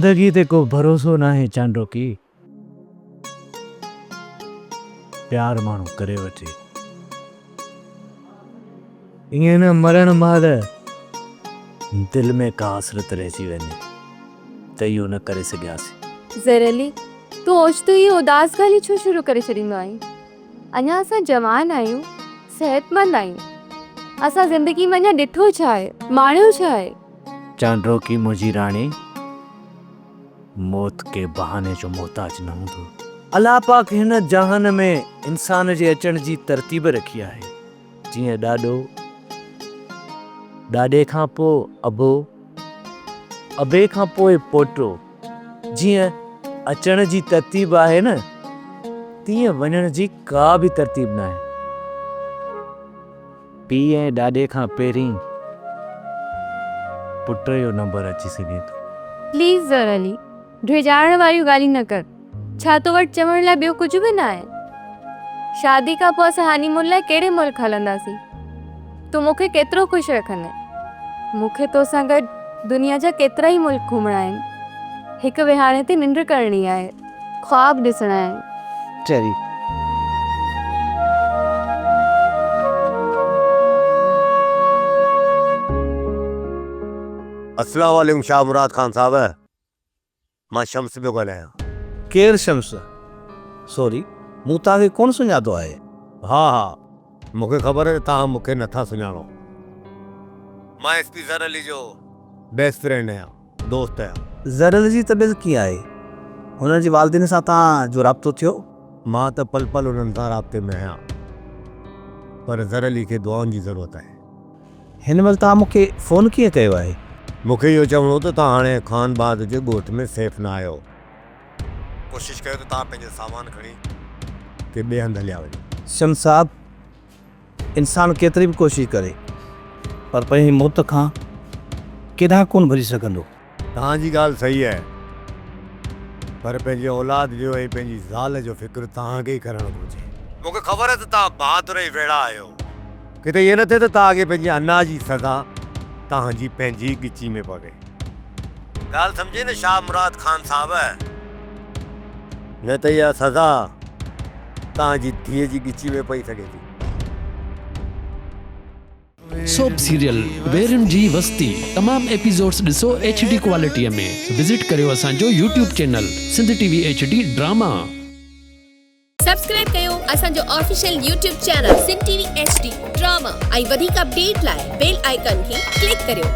जिंदगी ते को भरोसो ना है चांडो की। प्यार मानू करे वठे इएं न मरण महिल दिल में का हसरत रहिजी वञे त इहो न करे सघियासीं। ज़रली तू ओचितो ही उदास ॻाल्हियूं छो शुरू करे छॾींदो आहीं? अञा असां जवान आहियूं, सेहतमंद आहियूं। असां ज़िंदगी में अञा ॾिठो छा आहे, माणियो छा आहे? चांडो की मुंहिंजी राणी मौत के बहाने जो मोहताज न हूंदो। अल्लाह पाक हिन जहान में इंसान जे अचण जी तरतीब रखी आहे। जीअं ॾाॾो, ॾाॾे खां पोइ अबो, अबे खां पोइ पोटो। जीअं अचण जी तरतीब आहे न, तीअं वञण जी का बि तरतीब न आहे। पीउ ऐं ॾाॾे खां पहिरीं पुट जो नंबर अची सघे थो। प्लीज़ ज़रली ड्रिजाइण वारियूं ॻाल्हियूं न कर। छा तो वटि चवण लाइ ॿियो कुझु बि न आहे? शादी खां पोइ असां हनीमून लाइ कहिड़े मुल्क हलंदासीं? तूं मूंखे केतिरो ख़ुशि रखंदे? मूंखे तोसां गॾु दुनिया जा केतिरा ई मुल्क घुमणा आहिनि। हिकु विहाणे ते निंड करणी आहे, ख्वाब ॾिसणा आहिनि। चरी अस्सलाम वालेकुम शाह मुराद खान साहब। मां शम्स पियो ॻाल्हायां। केरु शम्स? सॉरी, मूं तव्हांखे कोन सुञातो आहे। हा मूंखे ख़बर आहे तव्हां मूंखे नथा सुञाणो। मां एसपी ज़र अली जो बेस्ट फ्रेंड आहियां, दोस्त आहियां। ज़रल जी तबियत कीअं आहे? हुन जी वालदिन सां तव्हांजो राब्तो थियो? मां त पल पल उन्हनि सां राब्ते में आहियां, पर ज़र अली खे दुआउनि जी ज़रूरत आहे। हिन महिल तव्हां मूंखे फ़ोन कीअं कयो आहे? मूंखे इहो चवणो त तव्हां हाणे ख़ानबाद जे ॻोठ में सेफ न आहियो। कोशिशि कयो त तव्हां पंहिंजो सामान खणी के ॿिए हंधि हलिया वञो। शम्स साहब, इंसानु केतिरी बि कोशिशि करे पर पंहिंजी मौत खां केॾांहुं कोन भॼी सघंदो। तव्हांजी ॻाल्हि सही आहे, पर पंहिंजे औलाद जो ऐं पंहिंजी ज़ाल जो फ़िक्रु तव्हांखे ई करणु घुरिजे। मूंखे ख़बर आहे त तव्हां बहादुर ई वेड़ा आहियो। किथे इहे न थिए त तव्हांखे पंहिंजी अना जी सज़ा तव्हांजी पंहिंजी ॻिची में पवे। ॻाल्हि सम्झे न शाह मुराद खान साहब, न त इहा सज़ा तव्हांजी धीअ जी ॻिची में पई सघे थी। सोप सीरियल वेरन जी वस्ती तमाम एपिसोड्स ॾिसो HD क्वालिटीअ में। विजिट करियो असांजो YouTube channel Sindh TV HD drama. Subscribe कयो असांजो official YouTube channel Sindh TV HD drama ऐं वधीक अपडेट लाइ बेल आइकन खे क्लिक करियो।